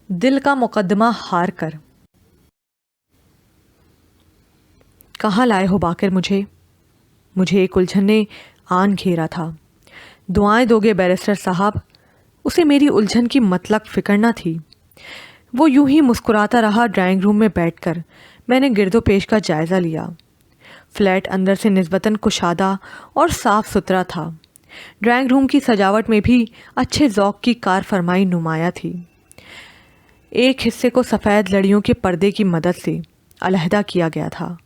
दिल का मुकदमा हार कर। कहाँ लाए हो बाकिर मुझे? मुझे एक उलझन ने आन घेरा था। दुआएं दोगे बैरिस्टर साहब? उसे मेरी उलझन की मतलब फिक्र न थी। वो यूं ही मुस्कुराता रहा। ड्राइंग रूम में बैठकर मैंने गिरदोपेश का जायज़ा लिया। फ्लैट अंदर से निस्बतन कुशादा और साफ सुथरा था। ड्राइंग रूम की सजावट में भी अच्छे ज़ौक़ की कार फरमाई नुमाया थी। एक हिस्से को सफ़ेद लड़ियों के पर्दे की मदद से अलहदा किया गया था।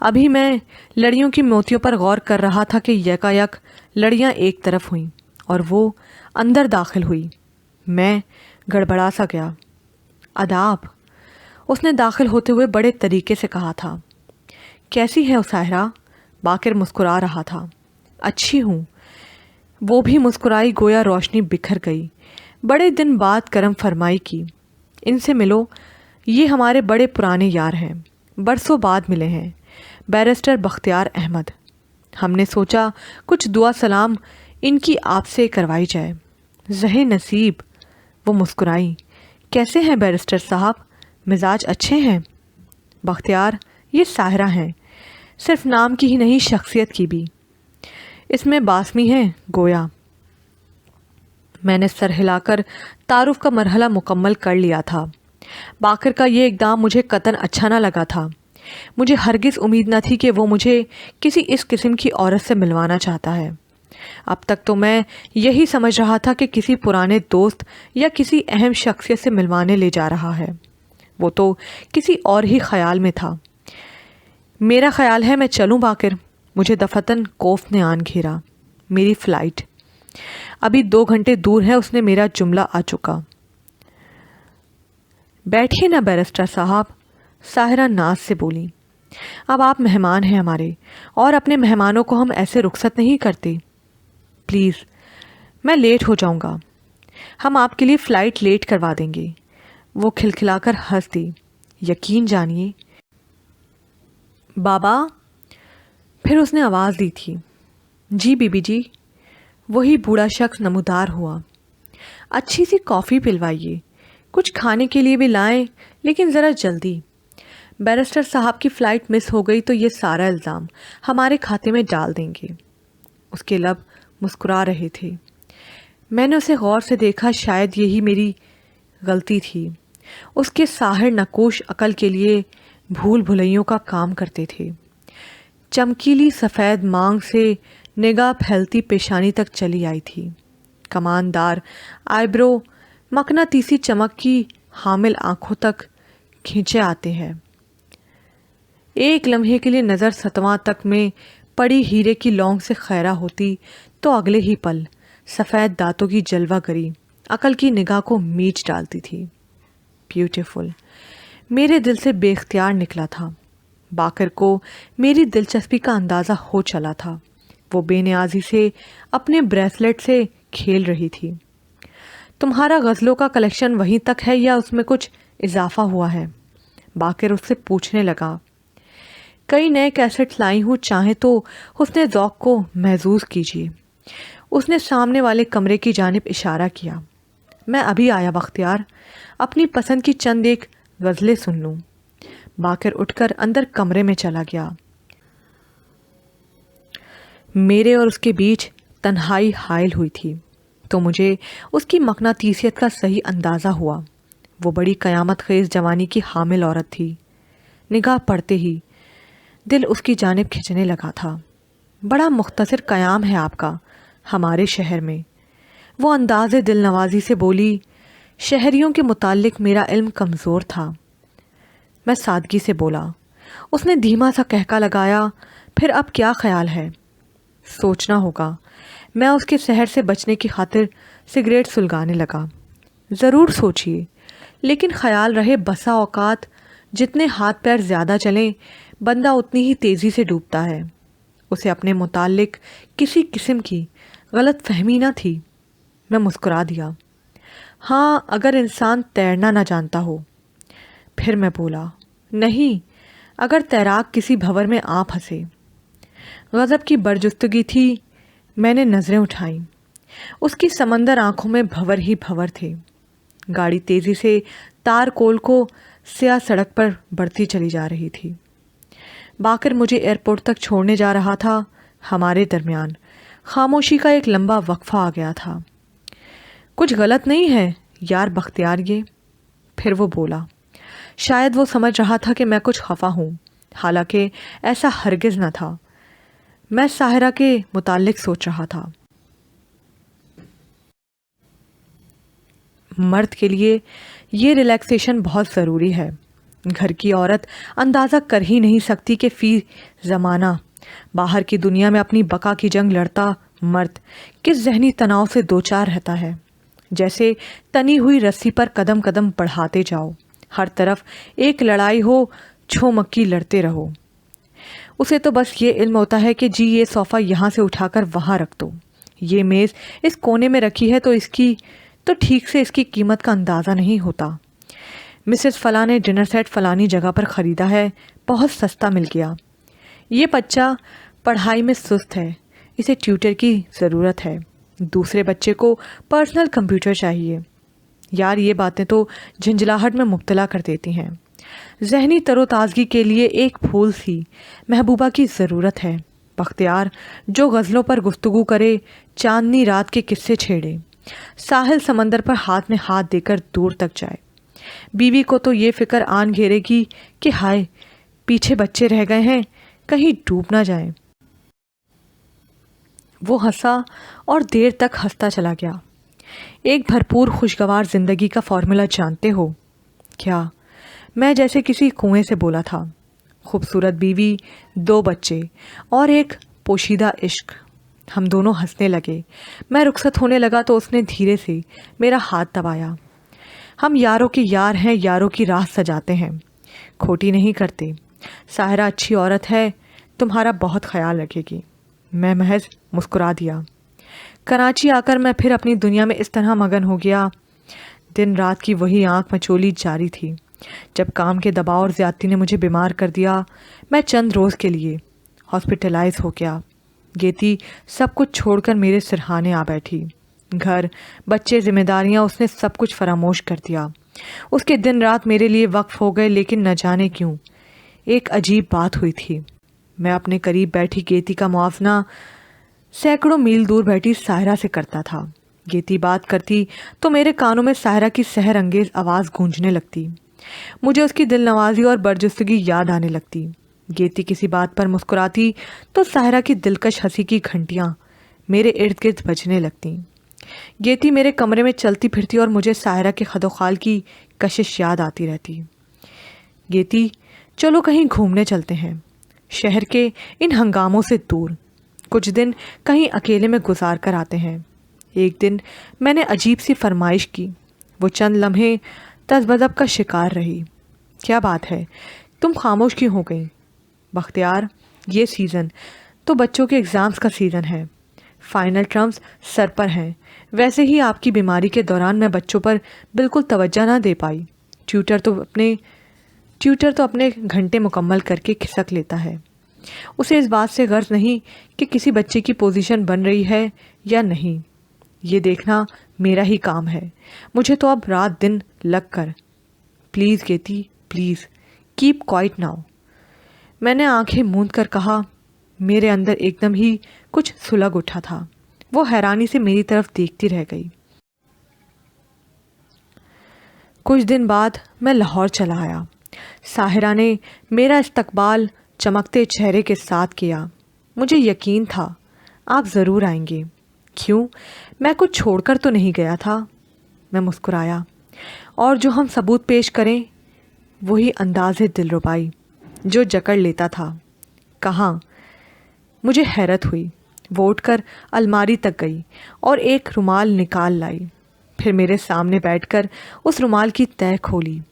अभी मैं लड़ियों की मोतियों पर गौर कर रहा था कि यकायक लड़ियां एक तरफ हुईं और वो अंदर दाखिल हुई। मैं गड़बड़ा सा गया। आदाब, उसने दाखिल होते हुए बड़े तरीके से कहा था। कैसी है उसाहरा? बाकिर मुस्कुरा रहा था। अच्छी हूँ। वो भी मुस्कुराई, गोया रोशनी बिखर गई। बड़े दिन बाद करम फरमाई की। इनसे मिलो, ये हमारे बड़े पुराने यार हैं, बरसों बाद मिले हैं, बैरिस्टर बख्तियार अहमद। हमने सोचा कुछ दुआ सलाम इनकी आपसे करवाई जाए। ज़हे नसीब, वो मुस्कुराई। कैसे हैं बैरिस्टर साहब? मिजाज अच्छे हैं? बख्तियार, ये साहरा हैं, सिर्फ नाम की ही नहीं शख्सियत की भी। इसमें बासमी है गोया। मैंने सर हिलाकर तारुफ का मरहला मुकम्मल कर लिया था। बाकिर का ये इक़दाम मुझे कतन अच्छा ना लगा था। मुझे हरगिज़ उम्मीद न थी कि वो मुझे किसी इस किस्म की औरत से मिलवाना चाहता है। अब तक तो मैं यही समझ रहा था कि किसी पुराने दोस्त या किसी अहम शख्सियत से मिलवाने ले जा रहा है। वो तो किसी और ही ख्याल में था। मेरा ख्याल है मैं चलूँ बाकिर? मुझे दफतन कोफ ने आन घेरा। मेरी फ़्लाइट अभी 2 घंटे दूर है। उसने मेरा जुमला आ चुका। बैठिए ना बैरिस्टर साहब, साहिरा नाज से बोली। अब आप मेहमान हैं हमारे, और अपने मेहमानों को हम ऐसे रुखसत नहीं करते। प्लीज़, मैं लेट हो जाऊंगा। हम आपके लिए फ़्लाइट लेट करवा देंगे। वो खिलखिलाकर हंस दी। यकीन जानिए बाबा। फिर उसने आवाज़ दी थी। जी बीबी जी। वही बूढ़ा शख्स नमूदार हुआ। अच्छी सी कॉफ़ी पिलवाइए, कुछ खाने के लिए भी लाएं, लेकिन ज़रा जल्दी। बैरिस्टर साहब की फ़्लाइट मिस हो गई तो ये सारा इल्ज़ाम हमारे खाते में डाल देंगे। उसके लब मुस्कुरा रहे थे। मैंने उसे गौर से देखा। शायद यही मेरी गलती थी। उसके साहिर नकोश अकल के लिए भूल भुलैयों का काम करते थे। चमकीली सफ़ेद मांग से निगाह फैलती पेशानी तक चली आई थी। कमानदार आईब्रो मकनातीसी चमक की हामिल आंखों तक खींचे आते हैं। एक लम्हे के लिए नज़र सतवां तक में पड़ी हीरे की लौंग से खैरा होती तो अगले ही पल सफ़ेद दांतों की जलवागरी अकल की निगाह को मीच डालती थी। ब्यूटीफुल मेरे दिल से बेख्तियार निकला था। बाकिर को मेरी दिलचस्पी का अंदाज़ा हो चला था। वो बेनियाजी से अपने ब्रेसलेट से खेल रही थी। तुम्हारा गज़लों का कलेक्शन वहीं तक है या उसमें कुछ इजाफा हुआ है? बाकिर उससे पूछने लगा। कई नए कैसेट्स लाई हूँ, चाहे तो उसने ज़ौक़ को महसूस कीजिए। उसने सामने वाले कमरे की जानिब इशारा किया। मैं अभी आया बख्तियार, अपनी पसंद की चंद एक गज़लें सुन लूँ। बाकिर उठकर अंदर कमरे में चला गया। मेरे और उसके बीच तन्हाई हायल हुई थी तो मुझे उसकी मकनातीसियत का सही अंदाज़ा हुआ। वो बड़ी क़यामत ख़ेज़ जवानी की हामिल औरत थी। निगाह पड़ते ही दिल उसकी जानिब खिंचने लगा था। बड़ा मुख्तसर क़याम है आपका हमारे शहर में। वो अंदाज़े दिल नवाज़ी से बोली। शहरियों के मुताल्लिक़ मेरा इल्म कमज़ोर था। मैं सादगी से बोला। उसने धीमा सा कहका लगाया। फिर अब क्या ख्याल है? सोचना होगा। मैं उसके शहर से बचने की खातिर सिगरेट सुलगाने लगा। ज़रूर सोचिए, लेकिन ख्याल रहे बसा औकात जितने हाथ पैर ज़्यादा चलें, बंदा उतनी ही तेज़ी से डूबता है। उसे अपने मुताल्लिक़ किसी किस्म की गलत फहमी न थी। मैं मुस्कुरा दिया। हाँ, अगर इंसान तैरना ना जानता हो। फिर मैं बोला। नहीं, अगर तैराक किसी भंवर में आ फंसे। गज़ब की बरजुस्तगी थी। मैंने नज़रें उठाईं। उसकी समंदर आंखों में भंवर ही भंवर थे। गाड़ी तेज़ी से तारकोल को स्याह सड़क पर बढ़ती चली जा रही थी। बाकर मुझे एयरपोर्ट तक छोड़ने जा रहा था। हमारे दरमियान खामोशी का एक लंबा वक्फा आ गया था। कुछ गलत नहीं है यार बख्तियार ये, फिर वो बोला। शायद वो समझ रहा था कि मैं कुछ खफा हूँ, हालांकि ऐसा हरगिज़ न था। मैं साहिरा के मुताल्लिक सोच रहा था। मर्द के लिए ये रिलैक्सेशन बहुत ज़रूरी है। घर की औरत अंदाज़ा कर ही नहीं सकती कि फ़ी ज़माना बाहर की दुनिया में अपनी बका की जंग लड़ता मर्द किस जहनी तनाव से दो चार रहता है। जैसे तनी हुई रस्सी पर कदम कदम बढ़ाते जाओ, हर तरफ एक लड़ाई हो, छो मक्की लड़ते रहो। उसे तो बस ये इल्म होता है कि जी ये सोफ़ा यहाँ से उठाकर वहाँ रख दो, ये मेज़ इस कोने में रखी है तो ठीक से इसकी कीमत का अंदाज़ा नहीं होता। मिसेस फ़लाँ ने डिनर सेट फ़लानी जगह पर ख़रीदा है, बहुत सस्ता मिल गया। ये बच्चा पढ़ाई में सुस्त है, इसे ट्यूटर की ज़रूरत है। दूसरे बच्चे को पर्सनल कंप्यूटर चाहिए। यार ये बातें तो झंझलाहट में मुब्तला कर देती हैं। जहनी तरोताज़गी के लिए एक फूल सी महबूबा की ज़रूरत है। बख्तियार जो गज़लों पर गुफ्तगू करे, चांदनी रात के किस्से छेड़े, साहिल समंदर पर हाथ में हाथ देकर दूर तक जाए। बीवी को तो ये फ़िक्र आन घेरेगी कि हाय पीछे बच्चे रह गए हैं, कहीं डूब ना जाएं। वो हंसा और देर तक हंसता चला गया। एक भरपूर खुशगवार ज़िंदगी का फॉर्मूला जानते हो क्या? मैं जैसे किसी कुएं से बोला था। खूबसूरत बीवी, 2 बच्चे और एक पोशीदा इश्क। हम दोनों हंसने लगे। मैं रुखसत होने लगा तो उसने धीरे से मेरा हाथ दबाया। हम यारों के यार हैं, यारों की राह सजाते हैं, खोटी नहीं करते। साहिरा अच्छी औरत है, तुम्हारा बहुत ख्याल रखेगी। मैं महज मुस्कुरा दिया। कराची आकर मैं फिर अपनी दुनिया में इस तरह मगन हो गया। दिन रात की वही आंख मचोली जारी थी। जब काम के दबाव और ज़्यादती ने मुझे बीमार कर दिया, मैं चंद रोज़ के लिए हॉस्पिटलाइज हो गया। गेती सब कुछ छोड़कर मेरे सिरहाने आ बैठी। घर, बच्चे, जिम्मेदारियां, उसने सब कुछ फरामोश कर दिया। उसके दिन रात मेरे लिए वक्फ हो गए, लेकिन न जाने क्यों एक अजीब बात हुई थी। मैं अपने करीब बैठी गेती का मुआवजा सैकड़ों मील दूर बैठी साहिरा से करता था। गेती बात करती तो मेरे कानों में साहिरा की सहर अंगेज आवाज़ गूंजने लगती। मुझे उसकी दिल नवाजी और बरजुस्तगी याद आने लगती। गेती किसी बात पर मुस्कुराती तो साहिरा की दिलकश हंसी की घंटियाँ मेरे इर्द गिर्द बजने लगती। गेती मेरे कमरे में चलती फिरती और मुझे साहिरा के खदोखाल की कशिश याद आती रहती। गेती, चलो कहीं घूमने चलते हैं, शहर के इन हंगामों से दूर, कुछ दिन कहीं अकेले में गुजार कर आते हैं। एक दिन मैंने अजीब सी फरमाइश की। वो चंद लम्हे तज़बज़ब का शिकार रही। क्या बात है, तुम खामोश क्यों हो गई? बख्तियार, ये सीज़न तो बच्चों के एग्ज़ाम्स का सीज़न है, फाइनल टर्म्स सर पर हैं। वैसे ही आपकी बीमारी के दौरान मैं बच्चों पर बिल्कुल तवज्जो ना दे पाई। ट्यूटर तो अपने घंटे मुकम्मल करके खिसक लेता है। उसे इस बात से गर्ज नहीं कि किसी बच्चे की पोजीशन बन रही है या नहीं। ये देखना मेरा ही काम है। मुझे तो अब रात दिन लग कर। Please Geeti, please keep quiet now. मैंने आंखें मूंद कर कहा। मेरे अंदर एकदम ही कुछ सुलग उठा था। वो हैरानी से मेरी तरफ देखती रह गई। कुछ दिन बाद मैं लाहौर चला आया। साहिरा ने मेरा इस्तकबाल चमकते चेहरे के साथ किया। मुझे यकीन था आप ज़रूर आएंगे। क्यों, मैं कुछ छोड़कर तो नहीं गया था। मैं मुस्कुराया। और जो हम सबूत पेश करें वही अंदाज़े दिलरुबाई जो जकड़ लेता था। कहाँ? मुझे हैरत हुई। वो उठकर अलमारी तक गई और एक रुमाल निकाल लाई। फिर मेरे सामने बैठकर उस रुमाल की तह खोली।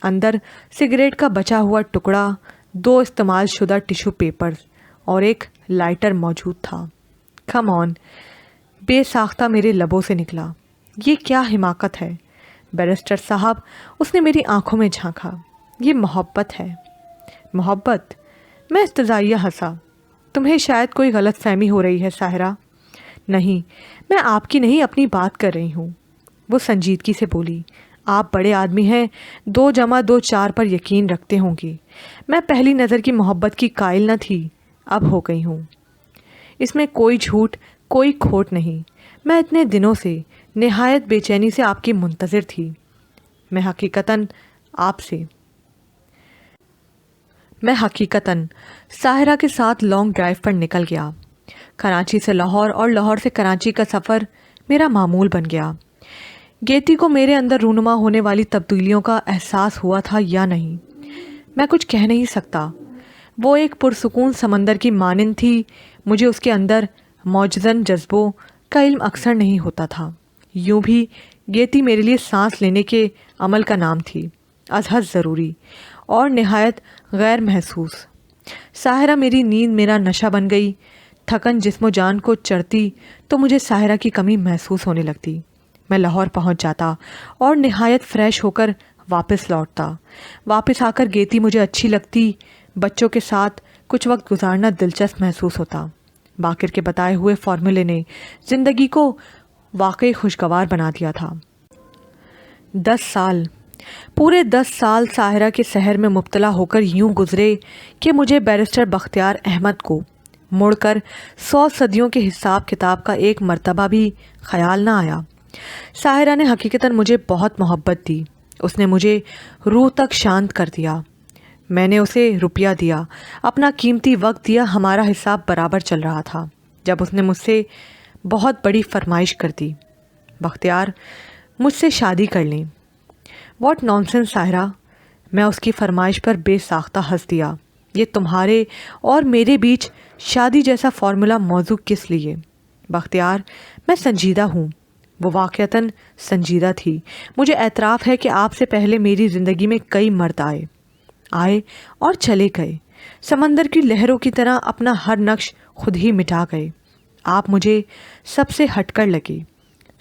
अंदर सिगरेट का बचा हुआ टुकड़ा, 2 इस्तेमाल शुदा टिश्यू पेपर्स और एक लाइटर मौजूद था। कम ऑन, बेसाख्ता मेरे लबों से निकला। ये क्या हिमाकत है बैरिस्टर साहब? उसने मेरी आंखों में झांका। ये मोहब्बत है। मोहब्बत? मैं इस्तज़ाइया हंसा। तुम्हें शायद कोई गलत फहमी हो रही है साहिरा। नहीं, मैं आपकी नहीं अपनी बात कर रही हूँ। वो संजीदगी से बोली। آپ بڑے آدمی ہیں, 2+2=4 پر یقین رکھتے ہوں گی. میں پہلی نظر کی محبت کی قائل نہ تھی, اب ہو گئی ہوں. اس میں کوئی جھوٹ, کوئی کھوٹ نہیں. میں اتنے دنوں سے نہایت بے چینی سے آپ کی منتظر تھی. میں حقیقتاً ساحرہ کے ساتھ لانگ ڈرائیو پر نکل گیا. کراچی سے لاہور اور لاہور سے کراچی کا سفر میرا معمول بن گیا. گیتی کو میرے اندر رونما ہونے والی تبدیلیوں کا احساس ہوا تھا یا نہیں, میں کچھ کہہ نہیں سکتا. وہ ایک پرسکون سمندر کی مانند تھی. مجھے اس کے اندر معجزن جذبوں کا علم اکثر نہیں ہوتا تھا. یوں بھی گیتی میرے لیے سانس لینے کے عمل کا نام تھی, از حد ضروری اور نہایت غیر محسوس. ساحرہ میری نیند میرا نشہ بن گئی. تھکن جسم و جان کو چڑھتی تو مجھے ساحرہ کی کمی محسوس ہونے لگتی. میں لاہور پہنچ جاتا اور نہایت فریش ہو کر واپس لوٹتا. واپس آ کر گیتی مجھے اچھی لگتی. بچوں کے ساتھ کچھ وقت گزارنا دلچسپ محسوس ہوتا. باقر کے بتائے ہوئے فارمولے نے زندگی کو واقعی خوشگوار بنا دیا تھا. 10 سال ساحرہ کے سحر میں مبتلا ہو کر یوں گزرے کہ مجھے بیرسٹر بختیار احمد کو مڑ کر 100 صدیوں کے حساب کتاب کا ایک مرتبہ بھی خیال نہ آیا. ساحرہ نے حقیقتاً مجھے بہت محبت دی. اس نے مجھے روح تک شانت کر دیا. میں نے اسے روپیہ دیا, اپنا قیمتی وقت دیا. ہمارا حساب برابر چل رہا تھا جب اس نے مجھ سے بہت بڑی فرمائش کر دی, بختیار مجھ سے شادی کر لیں. What nonsense Sahira. میں اس کی فرمائش پر بے ساختہ ہنس دیا. یہ تمہارے اور میرے بیچ شادی جیسا فارمولا موضوع کس لیے؟ بختیار میں سنجیدہ ہوں. وہ واقعتاً سنجیدہ تھی. مجھے اعتراف ہے کہ آپ سے پہلے میری زندگی میں کئی مرد آئے اور چلے گئے. سمندر کی لہروں کی طرح اپنا ہر نقش خود ہی مٹا گئے. آپ مجھے سب سے ہٹ کر لگے,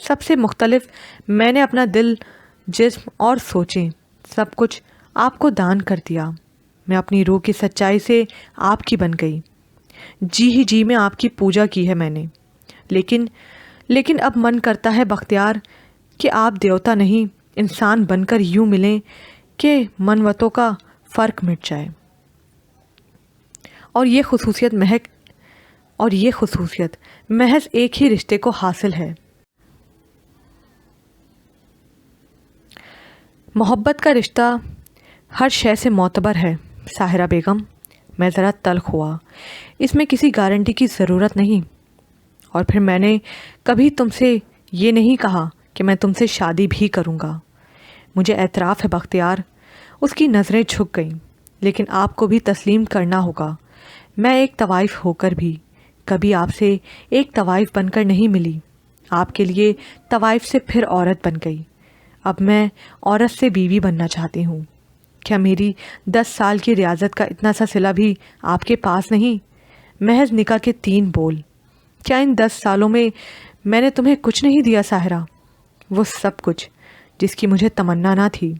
سب سے مختلف. میں نے اپنا دل, جسم اور سوچیں سب کچھ آپ کو دان کر دیا. میں اپنی روح کی سچائی سے آپ کی بن گئی. جی میں آپ کی پوجا کی ہے میں نے. لیکن اب من کرتا ہے بختیار کہ آپ دیوتا نہیں انسان بن کر یوں ملیں کہ منوتوں کا فرق مٹ جائے. اور یہ خصوصیت محض ایک ہی رشتے کو حاصل ہے. محبت کا رشتہ ہر شے سے معتبر ہے ساحرہ بیگم. میں ذرا تلخ ہوا. اس میں کسی گارنٹی کی ضرورت نہیں. اور پھر میں نے کبھی تم سے یہ نہیں کہا کہ میں تم سے شادی بھی کروں گا. مجھے اعتراف ہے بختیار. اس کی نظریں جھک گئیں. لیکن آپ کو بھی تسلیم کرنا ہوگا, میں ایک طوائف ہو کر بھی کبھی آپ سے ایک طوائف بن کر نہیں ملی. آپ کے لیے طوائف سے پھر عورت بن گئی. اب میں عورت سے بیوی بننا چاہتی ہوں. کیا میری 10 سال کی ریاضت کا اتنا سا صلہ بھی آپ کے پاس نہیں؟ محض نکاح کے 3 بول. کیا ان 10 سالوں میں میں نے تمہیں کچھ نہیں دیا ساحرہ؟ وہ سب کچھ جس کی مجھے تمنا نہ تھی.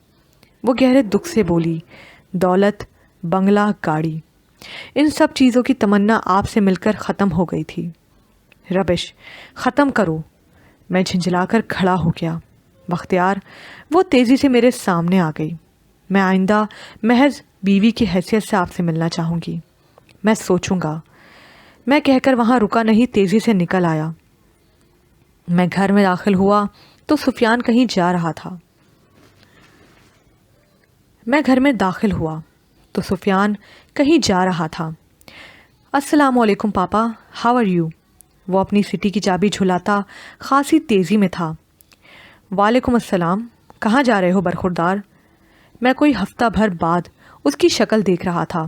وہ گہرے دکھ سے بولی. دولت, بنگلہ, گاڑی, ان سب چیزوں کی تمنا آپ سے مل کر ختم ہو گئی تھی. ربش, ختم کرو. میں جھنجھلا کر کھڑا ہو گیا. بختیار وہ تیزی سے میرے سامنے آ گئی. میں آئندہ محض بیوی کی حیثیت سے آپ سے ملنا چاہوں گی. میں سوچوں گا. میں کہہ کر وہاں رکا نہیں, تیزی سے نکل آیا. میں گھر میں داخل ہوا تو سفیان کہیں جا رہا تھا. السلام علیکم پاپا, ہاؤ آر یو؟ وہ اپنی سٹی کی چابی جھلاتا خاصی تیزی میں تھا. وعلیکم السلام. کہاں جا رہے ہو برخوردار؟ میں کوئی ہفتہ بھر بعد اس کی شکل دیکھ رہا تھا.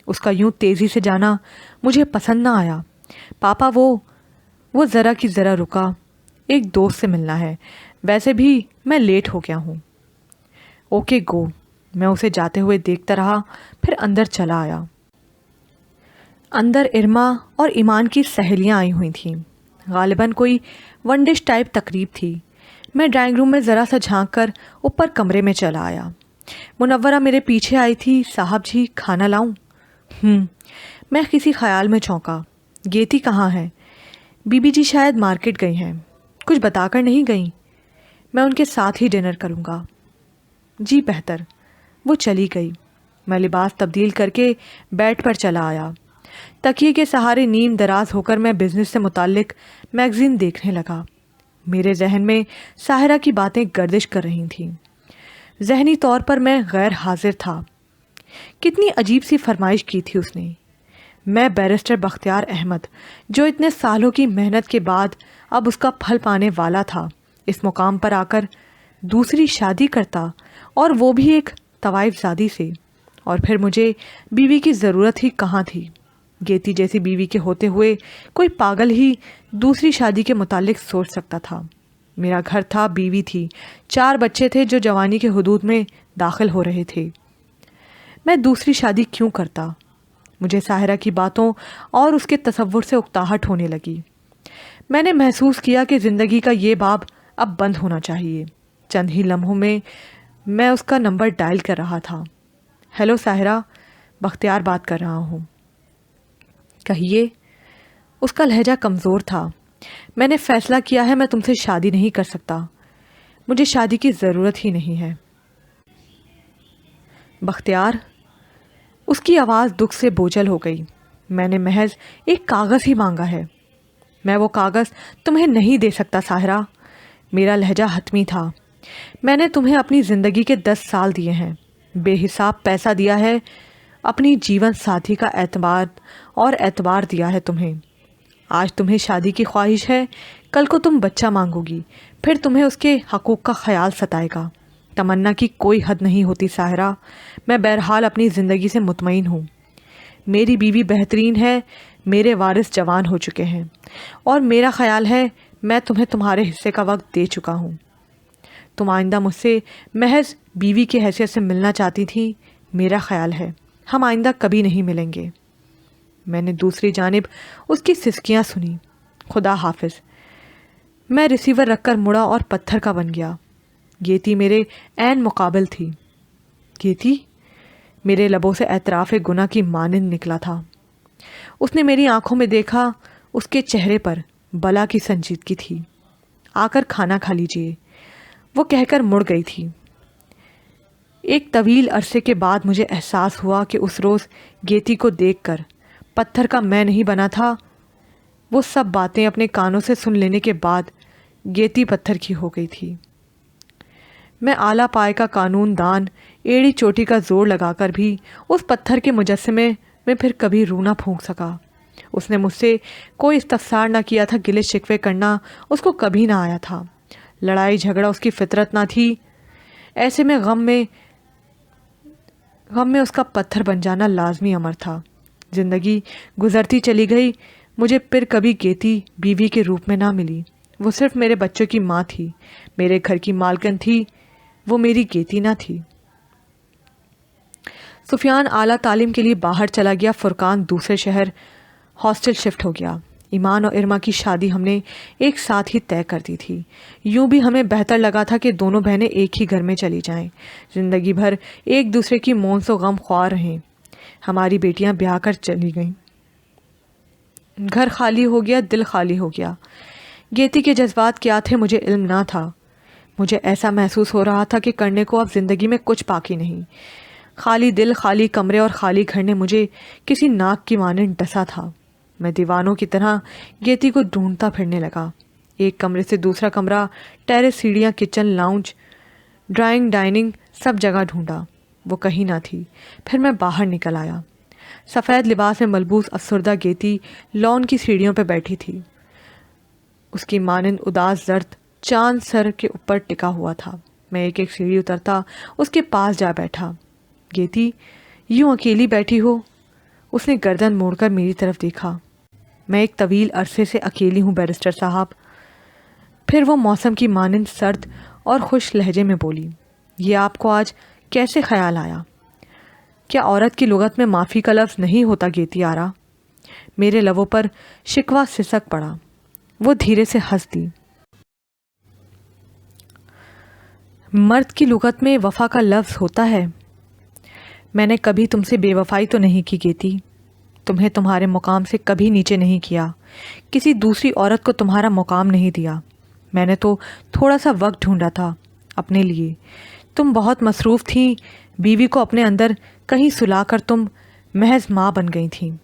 اس کا یوں تیزی سے جانا مجھے پسند نہ آیا. پاپا وہ ذرا کی ذرا رکا. ایک دوست سے ملنا ہے. ویسے بھی میں لیٹ ہو گیا ہوں. Okay go. میں اسے جاتے ہوئے دیکھتا رہا, پھر اندر چلا آیا. اندر ارما اور ایمان کی سہیلیاں آئی ہوئی تھیں. غالباً کوئی ون ڈش ٹائپ تقریب تھی. میں ڈرائنگ روم میں ذرا سا جھانک کر اوپر کمرے میں چلا آیا. منورہ میرے پیچھے آئی تھی. صاحب جی کھانا لاؤں؟ میں کسی خیال میں چونکا. گیتی کہاں ہے؟ بی بی جی شاید مارکیٹ گئی ہیں. کچھ بتا کر نہیں گئیں. میں ان کے ساتھ ہی ڈنر کروں گا. جی بہتر۔ وہ چلی گئی۔ میں لباس تبدیل کر کے بیڈ پر چلا آیا۔ تکیے کے سہارے نیم دراز ہو کر میں بزنس سے متعلق میگزین دیکھنے لگا۔ میرے ذہن میں ساحرہ کی باتیں گردش کر رہی تھیں۔ ذہنی طور پر میں غیر حاضر تھا۔ کتنی عجیب سی فرمائش کی تھی اس نے۔ میں بیرسٹر بختیار احمد، جو اتنے سالوں کی محنت کے بعد اب اس کا پھل پانے والا تھا، اس مقام پر آ کر دوسری شادی کرتا، اور وہ بھی ایک طوائف زادی سے۔ اور پھر مجھے بیوی کی ضرورت ہی کہاں تھی؟ گیتی جیسی بیوی کے ہوتے ہوئے کوئی پاگل ہی دوسری شادی کے متعلق سوچ سکتا تھا۔ میرا گھر تھا، بیوی تھی، 4 بچے تھے جو جوانی کے حدود میں داخل ہو رہے تھے۔ میں دوسری شادی کیوں کرتا؟ مجھے ساحرہ کی باتوں اور اس کے تصور سے اکتاہٹ ہونے لگی۔ میں نے محسوس کیا کہ زندگی کا یہ باب اب بند ہونا چاہیے۔ چند ہی لمحوں میں اس کا نمبر ڈائل کر رہا تھا۔ ہیلو ساحرہ، بختیار بات کر رہا ہوں۔ کہیے۔ اس کا لہجہ کمزور تھا۔ میں نے فیصلہ کیا ہے، میں تم سے شادی نہیں کر سکتا۔ مجھے شادی کی ضرورت ہی نہیں ہے۔ بختیار، اس کی آواز دکھ سے بوجھل ہو گئی۔ میں نے محض ایک کاغذ ہی مانگا ہے۔ میں وہ کاغذ تمہیں نہیں دے سکتا ساحرہ۔ میرا لہجہ حتمی تھا۔ میں نے تمہیں اپنی زندگی کے 10 سال دیے ہیں، بے حساب پیسہ دیا ہے، اپنی جیون ساتھی کا اعتبار دیا ہے تمہیں۔ آج تمہیں شادی کی خواہش ہے، کل کو تم بچہ مانگو گی، پھر تمہیں اس کے حقوق کا خیال ستائے گا۔ تمنا کی کوئی حد نہیں ہوتی ساحرہ۔ میں بہرحال اپنی زندگی سے مطمئن ہوں۔ میری بیوی بہترین ہے، میرے وارث جوان ہو چکے ہیں، اور میرا خیال ہے میں تمہیں تمہارے حصے کا وقت دے چکا ہوں۔ تم آئندہ مجھ سے محض بیوی کی حیثیت سے ملنا چاہتی تھی۔ میرا خیال ہے ہم آئندہ کبھی نہیں ملیں گے۔ میں نے دوسری جانب اس کی سسکیاں سنی۔ خدا حافظ۔ میں ریسیور رکھ کر مڑا اور پتھر کا بن گیا۔ گیتی میرے عین مقابل تھی۔ گیتی؟ میرے لبوں سے اعتراف گناہ کی مانند نکلا تھا۔ اس نے میری آنکھوں میں دیکھا۔ اس کے چہرے پر بلا کی سنجیدگی تھی۔ آ کر کھانا کھا لیجئے، وہ کہہ کر مڑ گئی تھی۔ ایک طویل عرصے کے بعد مجھے احساس ہوا کہ اس روز گیتی کو دیکھ کر پتھر کا میں نہیں بنا تھا۔ وہ سب باتیں اپنے کانوں سے سن لینے کے بعد گیتی پتھر کی ہو گئی تھی۔ میں اعلیٰ پائے کا قانون دان ایڑی چوٹی کا زور لگا کر بھی اس پتھر کے مجسمے میں پھر کبھی رو نہ پھونک سکا۔ اس نے مجھ سے کوئی استفسار نہ کیا تھا، گلے شکوے کرنا اس کو کبھی نہ آیا تھا، لڑائی جھگڑا اس کی فطرت نہ تھی۔ ایسے میں غم میں اس کا پتھر بن جانا لازمی امر تھا۔ زندگی گزرتی چلی گئی، مجھے پھر کبھی گیتی بیوی کے روپ میں نہ ملی۔ وہ صرف میرے بچوں کی ماں تھی، میرے گھر کی مالکن تھی، وہ میری گیتی نہ تھی۔ سفیان اعلیٰ تعلیم کے لیے باہر چلا گیا، فرقان دوسرے شہر ہاسٹل شفٹ ہو گیا۔ ایمان اور ارما کی شادی ہم نے ایک ساتھ ہی طے کر دی تھی۔ یوں بھی ہمیں بہتر لگا تھا کہ دونوں بہنیں ایک ہی گھر میں چلی جائیں، زندگی بھر ایک دوسرے کی مونس و غم خوار رہیں۔ ہماری بیٹیاں بیاہ کر چلی گئیں، گھر خالی ہو گیا، دل خالی ہو گیا۔ گیتی کے جذبات کیا تھے مجھے علم نہ تھا۔ مجھے ایسا محسوس ہو رہا تھا کہ کرنے کو اب زندگی میں کچھ باقی نہیں۔ خالی دل، خالی کمرے اور خالی گھر نے مجھے کسی ناک کی مانند ڈسا تھا۔ میں دیوانوں کی طرح گیتی کو ڈھونڈتا پھرنے لگا۔ ایک کمرے سے دوسرا کمرہ، ٹیرس، سیڑھیاں، کچن، لاؤنج، ڈرائنگ، ڈائننگ، سب جگہ ڈھونڈا، وہ کہیں نہ تھی۔ پھر میں باہر نکل آیا۔ سفید لباس میں ملبوس افسردہ گیتی لان کی سیڑھیوں پہ بیٹھی تھی۔ اس کی مانند اداس زرد چاند سر کے اوپر ٹکا ہوا تھا۔ میں ایک ایک سیڑھی اترتا اس کے پاس جا بیٹھا۔ گیتی، یوں اکیلی بیٹھی ہو؟ اس نے گردن موڑ کر میری طرف دیکھا۔ میں ایک طویل عرصے سے اکیلی ہوں بیرسٹر صاحب۔ پھر وہ موسم کی مانند سرد اور خوش لہجے میں بولی، یہ آپ کو آج کیسے خیال آیا؟ کیا عورت کی لغت میں معافی کا لفظ نہیں ہوتا گیتی آرا؟ میرے لبوں پر شکوہ سسک پڑا۔ وہ دھیرے سے ہنس دی۔ مرد کی لغت میں وفا کا لفظ ہوتا ہے؟ میں نے کبھی تم سے بے وفائی تو نہیں کی گیتی، تمہیں تمہارے مقام سے کبھی نیچے نہیں کیا، کسی دوسری عورت کو تمہارا مقام نہیں دیا۔ میں نے تو تھوڑا سا وقت ڈھونڈا تھا اپنے لیے، तुम बहुत मसरूफ़ थीं, बीवी को अपने अंदर कहीं सुला कर तुम महज माँ बन गई थीं।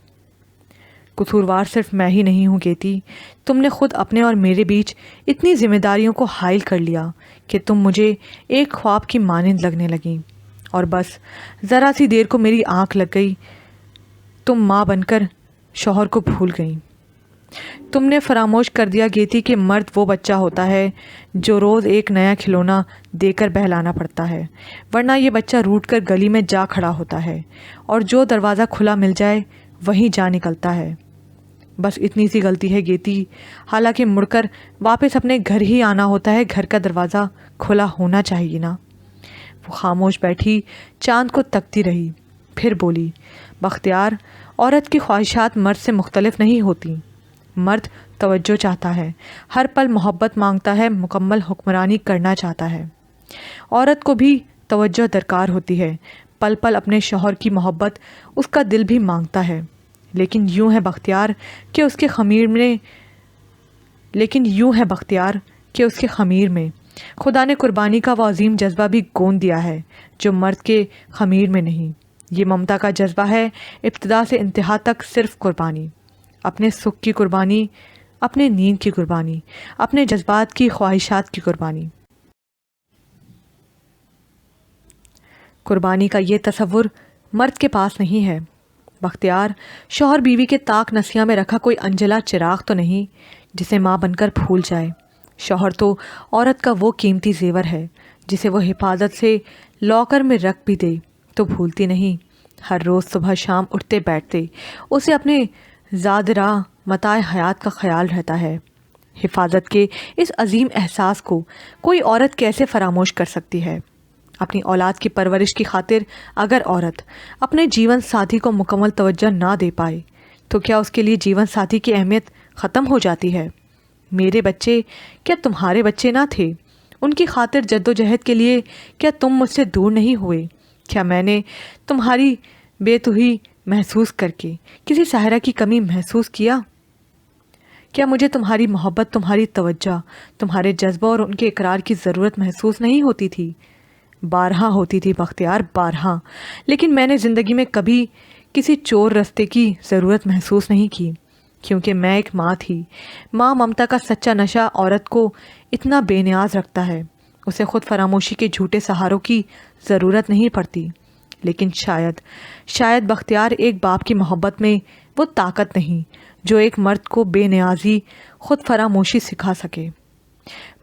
कसूरवार सिर्फ मैं ही नहीं हूँ केती, तुमने खुद अपने और मेरे बीच इतनी जिम्मेदारियों को हाइल कर लिया कि तुम मुझे एक ख्वाब की मानिंद लगने लगी, और बस ज़रा सी देर को मेरी आँख लग गई, तुम माँ बनकर शौहर को भूल गई। तुमने फरामोश कर दिया गेती कि मर्द वो बच्चा होता है जो रोज़ एक नया खिलौना देकर बहलाना पड़ता है, वरना ये बच्चा रूठ कर गली में जा खड़ा होता है और जो दरवाज़ा खुला मिल जाए वहीं जा निकलता है। बस इतनी सी गलती है गेती, हालांकि मुड़कर वापस अपने घर ही आना होता है, घर का दरवाज़ा खुला होना चाहिए ना। वो खामोश बैठी चांद को तकती रही, फिर बोली, बख्तियार, औरत की ख्वाहिशात मर्द से मुख्तलिफ नहीं होती। मर्द तवज्जो चाहता है, हर पल मोहब्बत मांगता है, मुकम्मल हुक्मरानी करना चाहता है। औरत को भी तवज्जो दरकार होती है, पल पल अपने शौहर की मोहब्बत उसका दिल भी मांगता है। लेकिन यूं है बख्तियार कि उसके ख़मीर में खुदा ने कुर्बानी का वो अजीम जज्बा भी गोंद दिया है जो मर्द के ख़मीर में नहीं। ये ममता का जज्बा है, इब्तिदा से इंतहा तक सिर्फ कुर्बानी, अपने सुख की कुर्बानी, अपने नींद की कुर्बानी, अपने जज्बात की ख्वाहिशात की कुर्बानी। कुर्बानी का ये तसव्वुर मर्द के पास नहीं है। बख्तियार, शौहर बीवी के ताक नसिया में रखा कोई अंजला चिराग तो नहीं जिसे माँ बनकर भूल जाए। शौहर तो औरत का वो कीमती जेवर है जिसे वो हिफाजत से लॉकर में रख भी दे तो भूलती नहीं। हर रोज़ सुबह शाम उठते बैठते उसे अपने ज़ादरा मताए हयात का ख्याल रहता है। हिफाजत के इस अजीम एहसास को कोई औरत कैसे फरामोश कर सकती है? अपनी औलाद की परवरिश की खातिर अगर औरत अपने जीवन साथी को मुकम्मल तवज्जो ना दे पाए तो क्या उसके लिए जीवन साथी की अहमियत ख़त्म हो जाती है? मेरे बच्चे क्या तुम्हारे बच्चे ना थे? उनकी खातिर जद्दोजहद के लिए क्या तुम मुझसे दूर नहीं हुए? क्या मैंने तुम्हारी बेतुही महसूस करके किसी साहरा की कमी महसूस किया? क्या मुझे तुम्हारी मोहब्बत, तुम्हारी तवज्जो, तुम्हारे जज्बा और उनके इकरार की ज़रूरत महसूस नहीं होती थी? बारहा होती थी बख्तियार, बारहा। लेकिन मैंने ज़िंदगी में कभी किसी चोर रास्ते की ज़रूरत महसूस नहीं की, क्योंकि मैं एक माँ थी। माँ ममता का सच्चा नशा औरत को इतना बेनियाज रखता है, उसे खुद फरामोशी के झूठे सहारों की ज़रूरत नहीं पड़ती। लेकिन शायद बख्तियार, एक बाप की मोहब्बत में वो ताकत नहीं जो एक मर्द को बेनियाजी खुद फरामोशी सिखा सके।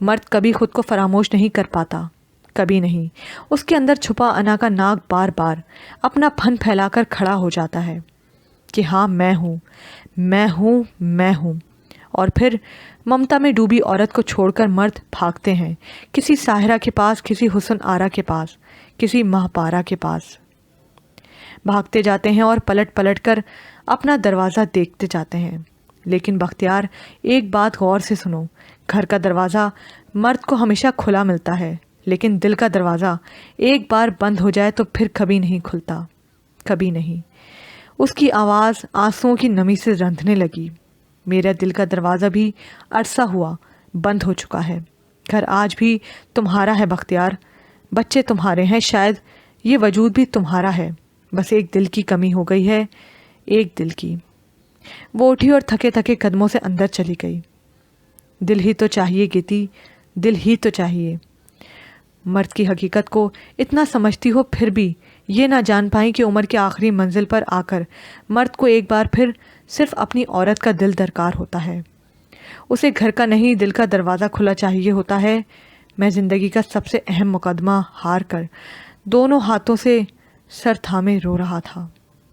मर्द कभी खुद को फरामोश नहीं कर पाता, कभी नहीं। उसके अंदर छुपा अना का नाग बार बार अपना फन फैलाकर खड़ा हो जाता है कि हाँ, मैं हूँ, मैं हूँ, मैं हूँ। और फिर ममता में डूबी औरत को छोड़कर मर्द भागते हैं किसी साहिरा के पास, किसी हुस्न आरा के पास, किसी महपारा के पास। भागते जाते हैं और पलट पलट कर अपना दरवाज़ा देखते जाते हैं। लेकिन बख्तियार, एक बात गौर से सुनो, घर का दरवाज़ा मर्द को हमेशा खुला मिलता है, लेकिन दिल का दरवाज़ा एक बार बंद हो जाए तो फिर कभी नहीं खुलता, कभी नहीं। उसकी आवाज़ आंसुओं की नमी से रंधने लगी। मेरा दिल का दरवाज़ा भी अरसा हुआ बंद हो चुका है। घर आज भी तुम्हारा है बख्तियार, बच्चे तुम्हारे हैं, शायद ये वजूद भी तुम्हारा है। बस एक दिल की कमी हो गई है, एक दिल की। वो उठी और थके थके कदमों से अंदर चली गई। दिल ही तो चाहिए गेती, दिल ही तो चाहिए। मर्द की हकीकत को इतना समझती हो फिर भी ये ना जान पाई कि उम्र की आखिरी मंजिल पर आकर मर्द को एक बार फिर सिर्फ अपनी औरत का दिल दरकार होता है। उसे घर का नहीं, दिल का दरवाज़ा खुला चाहिए होता है। मैं ज़िंदगी का सबसे अहम मुकदमा हार कर दोनों हाथों से सर थामे रो रहा था।